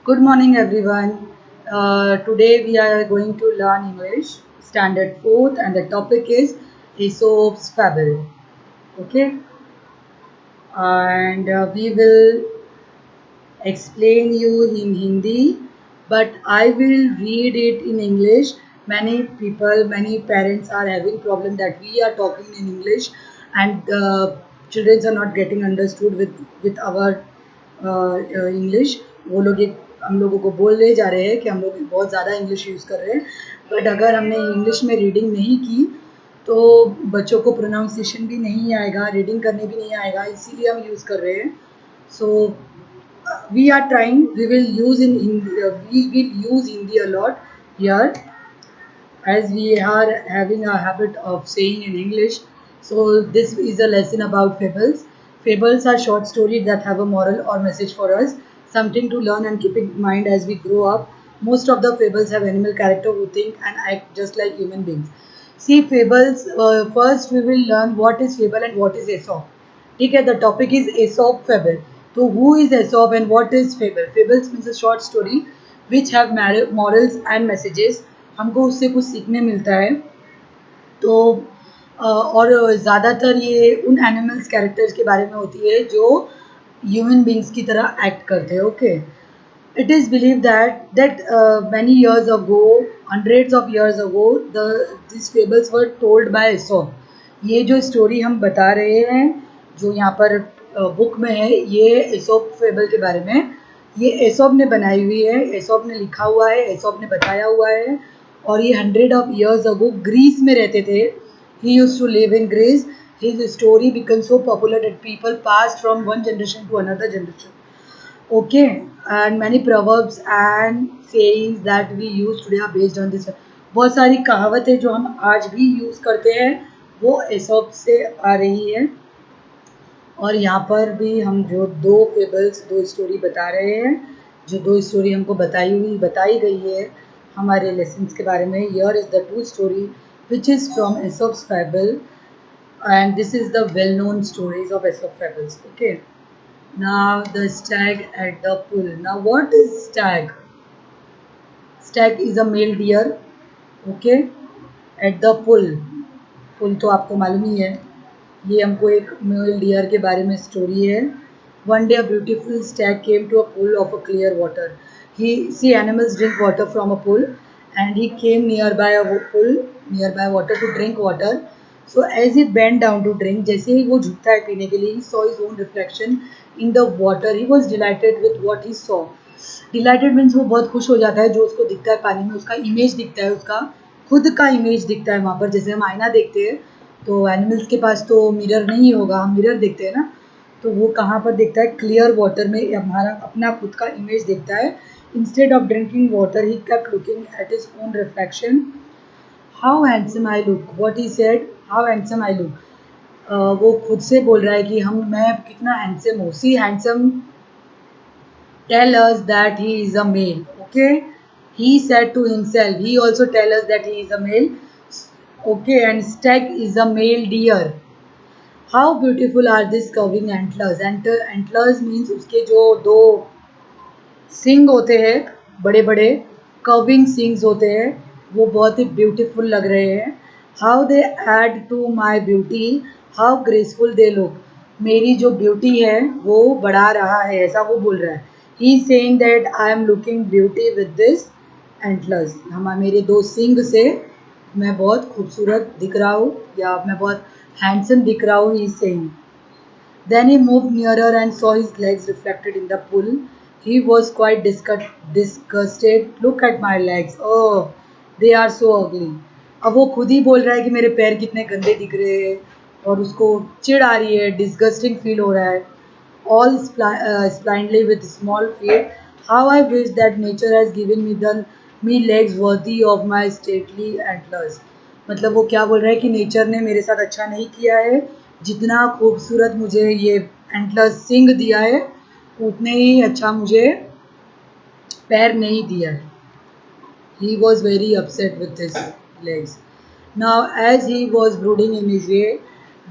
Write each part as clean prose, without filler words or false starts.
Good morning, everyone. Today we are going to learn English Standard 4th, and the topic is Aesop's Fable. Okay, and we will explain you in Hindi, but I will read it in English. Many people, many parents are having problem that we are talking in English, and children are not getting understood with our English. वो लोग एक हम लोगों को बोलने जा रहे हैं कि हम लोग बहुत ज़्यादा इंग्लिश यूज़ कर रहे हैं, बट अगर हमने इंग्लिश में रीडिंग नहीं की तो बच्चों को प्रोनाउंसिएशन भी नहीं आएगा, रीडिंग करने भी नहीं आएगा, इसीलिए हम यूज़ कर रहे हैं. सो we are trying, we will use in Hindi, we will use Hindi a lot here, as we are having a habit of saying in English. So this is a lesson about fables. Fables are short stories that have a moral or message for us, something to learn and keep in mind as we grow up. Most of the fables have animal character who think and act just like human beings. See fables, first we will learn what is fable and what is Aesop. ठीक है, the topic is Aesop fable. So who is Aesop and what is fable? Fables means a short story which have morals and messages. हमको उससे कुछ सीखने मिलता है. तो और ज़्यादातर ये उन एनिमल्स कैरेक्टर्स के बारे में होती है जो ह्यूमन बींग्स की तरह एक्ट करते हैं. Okay, it is believed that many years ago, hundreds of years ago, these fables were told by Aesop. ये जो स्टोरी हम बता रहे हैं, जो यहाँ पर बुक में है, ये एसोप फेबल के बारे में. ये एसोप ने बनाई हुई है, एसोप ने लिखा हुआ है, एसोप ने बताया हुआ है. और ये 100 of years ago ग्रीस में रहते थे. He used to live in Greece. His story became so popular that people passed from one generation to another generation. Okay, and many proverbs and sayings that we use today are based on this. बहुत सारी कहावतें जो हम आज भी use करते हैं वो एसोप से आ रही है. और यहाँ पर भी हम जो दो फेबल्स, दो स्टोरी बता रहे हैं, जो दो स्टोरी हमको बताई गई है हमारे लेसन्स के बारे में. Here is the two story which is from Aesop's fable, and this is the well known stories of Aesop fables. Okay, now the stag at the pool. Now what is stag? Stag is a male deer. Okay, at the pool. पुल तो आपको मालूम ही है. ये हमको एक mail dear के बारे में स्टोरी है. One day a beautiful stag came to a pool of a clear water. He see animals drink water from a pool, and he came nearby a pool, nearby water to drink water. So as he bent down to drink, जैसे ही वो झुकता है पीने के लिए, he saw his own reflection in the water. He was delighted with what he saw. Delighted means वो बहुत खुश हो जाता है. जो उसको दिखता है पानी में, उसका इमेज दिखता है, उसका खुद का इमेज दिखता है वहाँ पर. जैसे हम आईना देखते हैं तो एनिमल्स के पास तो मिरर नहीं होगा, हम मिरर देखते हैं ना, तो वो कहाँ पर देखता है? क्लियर वाटर में हमारा अपना खुद का इमेज देखता है. Instead of drinking water he kept looking at his own reflection. How handsome I look, what he said, how handsome I look. वो खुद से बोल रहा है कि मैं कितना हैंडसम हूँ. सी handsome tell us that he is a male. Okay, he said to himself, he also tell us that he is a male. Okay, and stag is a male deer. How beautiful are these curving antlers. Antlers means उसके जो दो सिंग होते हैं, बड़े बड़े curving sings होते हैं, वो बहुत ही ब्यूटीफुल लग रहे हैं. How they add to my beauty, how graceful they look. मेरी जो ब्यूटी है वो बढ़ा रहा है, ऐसा वो बोल रहा है. He is saying that I am looking beauty with this antlers. मेरे दो सिंग से मैं बहुत खूबसूरत दिख रहा हूँ, या मैं बहुत हैंडसम दिख रहा हूँ. He is saying. Then he moved nearer and saw his legs reflected in the pool. He was quite disgusted. Look at my legs. Oh, they are so ugly. अब वो खुद ही बोल रहा है कि मेरे पैर कितने गंदे दिख रहे हैं, और उसको चिढ़ आ रही है, डिस्गस्टिंग फील हो रहा है. All splendidly with small feet. How I wish that nature has given me legs worthy of my stately antlers. मतलब वो क्या बोल रहा है कि नेचर ने मेरे साथ अच्छा नहीं किया है, जितना खूबसूरत मुझे ये एंटलर सिंग दिया है उतने ही अच्छा मुझे पैर नहीं दिया है. He was very upset with his legs. Now as he was brooding in his way,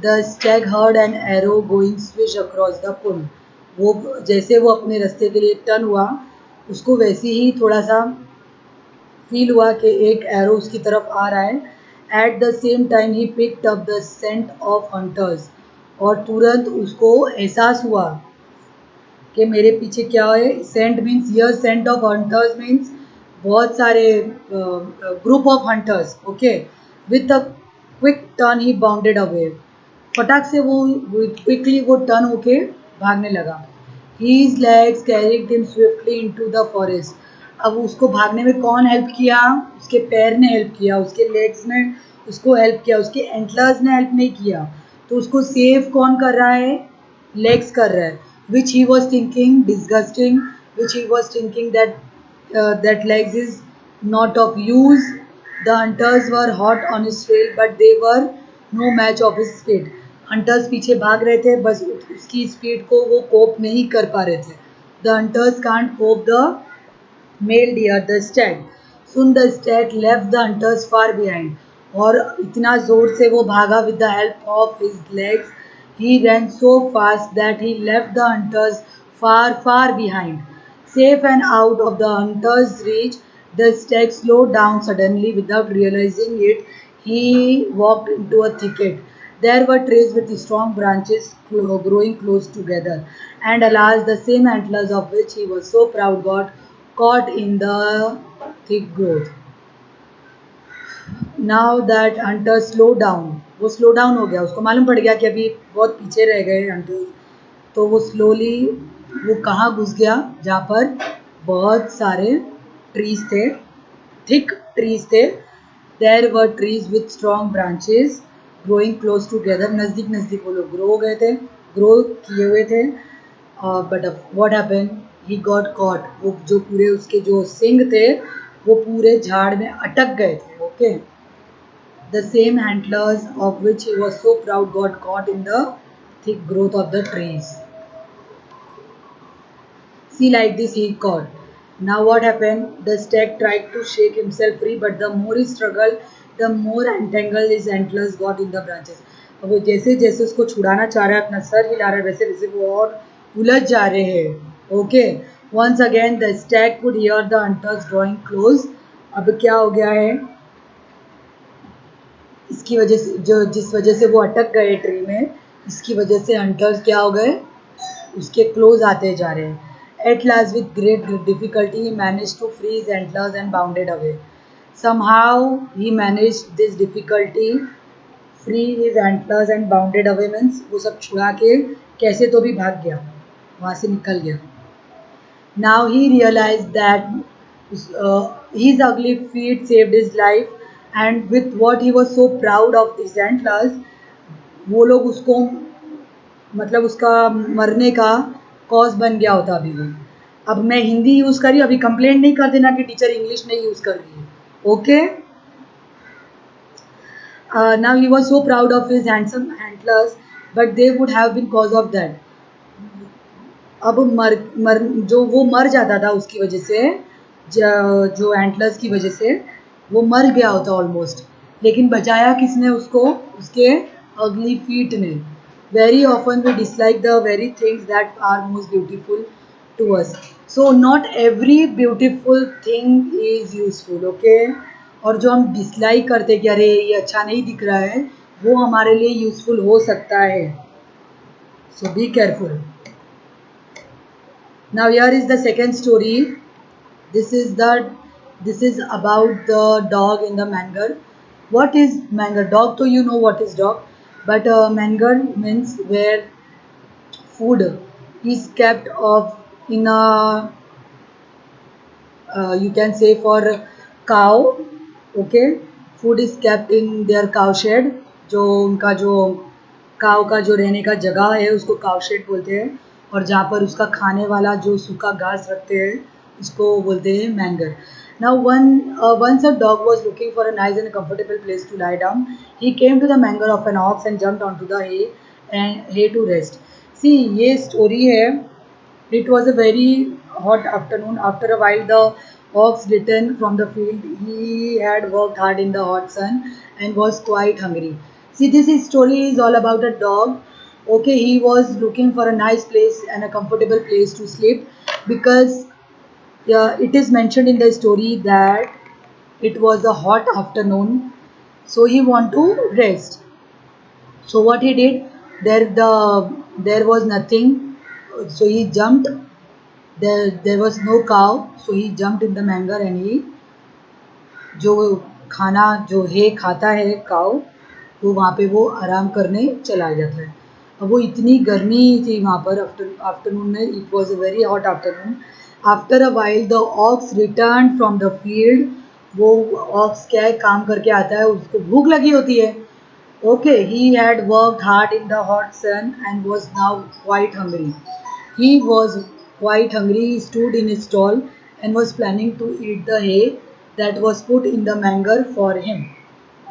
the stag heard an arrow going swish across the pool. वो जैसे वो अपने रास्ते के लिए टर्न हुआ उसको वैसे ही थोड़ा सा फील हुआ कि एक एरो उसकी तरफ आ रहा है। At the same time he picked up the scent of hunters, और तुरंत उसको एहसास हुआ कि मेरे पीछे क्या है। Scent means here, scent of hunters means बहुत सारे group of hunters. Okay, with a quick turn he bounded away, फटाक से वो क्विकली वो टर्न होके भागने लगा। His legs carried him swiftly into the forest. अब उसको भागने में कौन हेल्प किया? उसके पैर ने हेल्प किया, उसके लेग्स ने उसको हेल्प किया, उसके एंटलर्स ने हेल्प नहीं किया। तो उसको सेव कौन कर रहा है? लेग्स कर रहा है। Which he was thinking disgusting, which he was thinking that legs is not of use. The hunters were hot on his trail, but they were no match of his speed. Hunters पीछे भाग रहे थे, बस उसकी speed को वो कोप नहीं कर पा रहे थे। The hunters can't cope the male deer the stag. Soon the stag left the hunters far behind, और इतना जोर से वो भागा with the help of his legs. He ran so fast that he left the hunters far far behind. Safe and out of the hunter's reach, the stag slowed down suddenly. Without realizing it, he walked into a thicket. There were trees with strong branches growing close together, and alas, the same antlers of which he was so proud got caught in the thick growth. Now that Hunter slow down, वो slow down हो गया, उसको मालूम पड़ गया कि अभी बहुत पीछे रह गए हंटर। तो वो स्लोली वो कहाँ घुस गया? जहाँ पर बहुत सारे ट्रीज थे, थिक ट्रीज थे। There were trees with strong branches growing close together, नज़दीक नज़दीक वो लोग ग्रो हो गए थे, ग्रो किए हुए थे। But what happen, he got caught, वो जो पूरे उसके जो सिंग थे वो पूरे झाड़ में अटक गए थे। Okay, the same antlers of which he was so proud got caught in the thick growth of the trees. See, like this he caught. Now what happened? The stag tried to shake himself free, but the more he struggled, the more entangled his antlers got in the branches. अब वो जैसे जैसे उसको छुड़ाना चाह रहा है, अपना sir हिला रहा है, वैसे वैसे वो और उलझ जा रहे हैं। Okay, once again the stag could hear the hunters drawing close. अब क्या हो गया है? इसकी वजह से, जो जिस वजह से वो अटक गए ट्री में, इसकी वजह से हंटर्स क्या हो गए? उसके क्लोज आते जा रहे हैं। At last with great difficulty he manage to free his antlers and bounded away. Somehow he manage this difficulty, free his antlers and bounded away means वो सब छुड़ा के कैसे तो भी भाग गया, वहाँ से निकल गया। Now he realized that his ugly feet saved his life, and with what he was so proud of his antlers, वो लोग उसको मतलब उसका मरने का कॉज बन गया होता अभी वो। अब मैं हिंदी यूज़ करी, अभी कंप्लेंट नहीं कर देना कि टीचर इंग्लिश नहीं यूज़ कर रही है। Okay, now he was so proud of his handsome antlers, but they would have been cause of that. अब जो वो मर जाता था उसकी वजह से, जो एंटलर्स की वजह से वो मर गया होता ऑलमोस्ट, लेकिन बचाया किसने उसको? उसके अगली फीट ने। Very often we dislike the very things that are most beautiful to us, so not every beautiful thing is useful. Okay, और जो हम डिसलाइक करते कि अरे ये अच्छा नहीं दिख रहा है, वो हमारे लिए यूजफुल हो सकता है। So be careful. Now here is the second story. This is the this is about the dog in the manger. What is manger? Dog, so you know what is dog, but manger means where food is kept of in a you can say for cow. Okay, food is kept in their cow shed. जो उनका जो काव का जो रहने का जगह है उसको काव शेड बोलते हैं, और जहाँ पर उसका खाने वाला जो सूखा घास रखते हैं उसको बोलते हैं manger. Now once a dog was looking for a nice and comfortable place to lie down. He came to the manger of an ox and jumped onto the hay to rest. See, ये story है। It was a very hot afternoon. After a while, the ox returned from the field. He had worked hard in the hot sun and was quite hungry. See, story is all about a dog. Okay, he was looking for a nice place and a comfortable place to sleep, because Yeah, it is mentioned in the story that it was a hot afternoon, so he want to rest. So what he did, there was nothing, so he jumped. There was no cow, so he jumped in the manger and he जो खाना जो है खाता है काऊ, तो वहाँ पे वो आराम करने चला जाता है. अब वो इतनी गर्मी थी वहाँ पर आफ्टरनून में, it was a very hot afternoon. After a while the ox return from the field. वो ऑक्स क्या है, काम करके आता है, उसको भूख लगी होती है. Okay, he had worked hard in the hot sun and was now quite hungry. He was quite hungry. He stood in his stall and was planning to eat the hay that was put in the manger for him.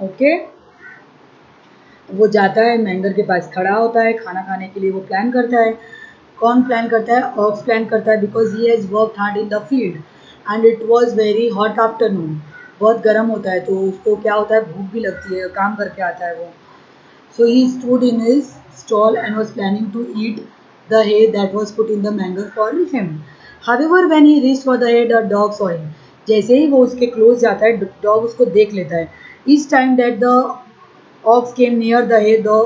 Okay? वो जाता है मैंगर के पास, खड़ा होता है खाना खाने के लिए. वो प्लान करता है. कौन प्लान करता है? ऑक्स प्लान करता है, because he has work hard in the field and it was very hot afternoon. बहुत गर्म होता है, तो उसको क्या होता है, भूख भी लगती है, काम करके आता है वो. So he stood in his stall and was planning to eat the hay that was put in the manger for him. However, when he reached for the hay, the dog saw him. जैसे ही वो उसके close जाता है, dog उसको देख लेता है. Each time that the ox came near the hay, the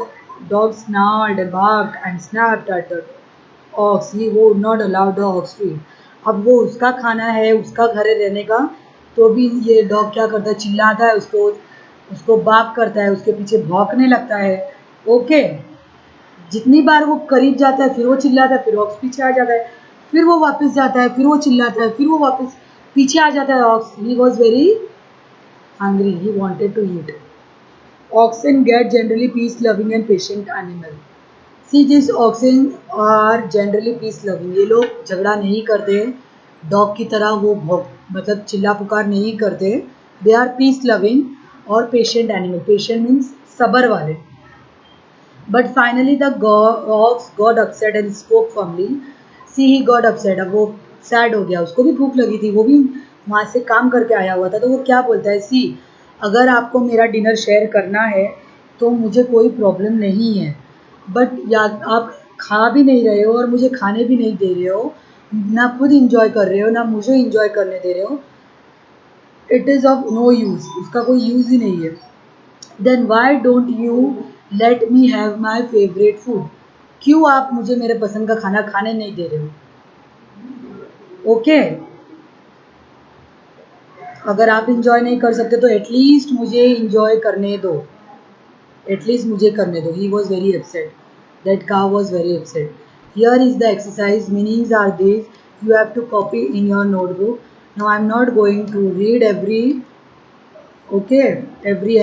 dog snarled, barked and snapped at the ox. He would not allow the ox to eat. अब वो उसका खाना है, उसका घर है रहने का, तो भी ये डॉग क्या करता है, चिल्लाता है उसको, उसको बाक करता है, उसके पीछे भौंकने लगता है. ओके, जितनी बार वो करीब जाता है फिर वो चिल्लाता है, फिर ऑक्स पीछे आ जाता है, फिर वो वापस जाता है, फिर वो चिल्लाता है, फिर वो वापस पीछे आ जाता है ox. He was very hungry. He wanted to eat. Oxen get generally peace loving and patient animal. See, these oxen are generally peace loving. ये लोग झगड़ा नहीं करते, डॉग की तरह वो मतलब चिल्ला पुकार नहीं करते. दे आर पीस लविंग और पेशेंट एनिमल. पेशेंट मीन्स सबर वाले. But finally the ox got upset and spoke firmly. See, he got upset. अब वो सैड हो गया, उसको भी भूख लगी थी, वो भी वहाँ से काम करके आया हुआ था. तो वो क्या बोलता है, सी, अगर आपको मेरा डिनर शेयर करना है तो मुझे कोई प्रॉब्लम नहीं है, बट या आप खा भी नहीं रहे हो और मुझे खाने भी नहीं दे रहे हो, ना खुद इंजॉय कर रहे हो ना मुझे इंजॉय करने दे रहे हो, it is of no use. उसका कोई यूज़ ही नहीं है. Then why don't you let me have my favourite food. क्यों आप मुझे मेरे पसंद का खाना खाने नहीं दे रहे हो. ओके, अगर आप इंजॉय नहीं कर सकते तो एटलीस्ट मुझे इंजॉय करने दो, एटलीस्ट मुझे करने दो. He was very upset. That cow was very upset. Here is the exercise. Meanings are this. You have to copy in your notebook. Now I am not going to read every, okay, every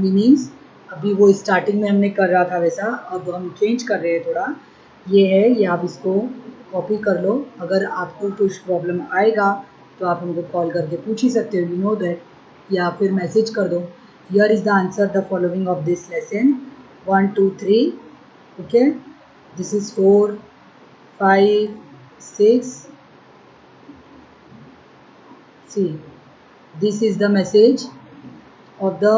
meanings. अभी वो starting में हमने कर रहा था वैसा, अब हम चेंज कर रहे हैं थोड़ा. ये है, ये आप इसको कॉपी कर लो. अगर आपको कुछ प्रॉब्लम आएगा तो आप हमको कॉल करके पूछ ही सकते हो, यू नो दैट, या फिर मैसेज कर दो. Here is the answer the following of this lesson. 1 2 3. Okay, this is 4 5 6. See, this is the message of the,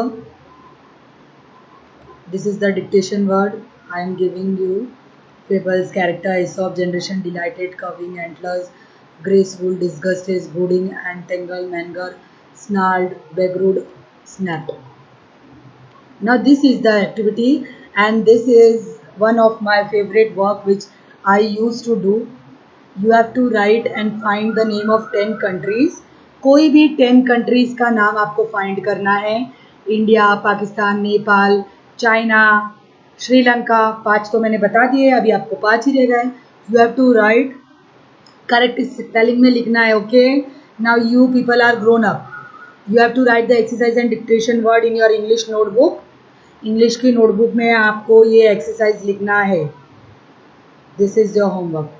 this is the dictation word I am giving you. Fables, character, Aesop, generation, delighted, curving, antlers, graceful, disgusted, brooding, entangled, manger, snarled, begrued, snapped. Now this is the activity and this is one of my favorite work which I used to do. You have to write and find the name of 10 countries. कोई भी 10 countries का नाम आपको find करना है. India, Pakistan, Nepal, China, Sri Lanka. 5 तो मैंने बता दिए, अभी आपको 5 ही रह गए. You have to write, correct spelling में लिखना है. Okay, now you people are grown up. You have to write the exercise and dictation word in your English notebook. English की नोटबुक में आपको ये एक्सरसाइज लिखना है. This is your homework.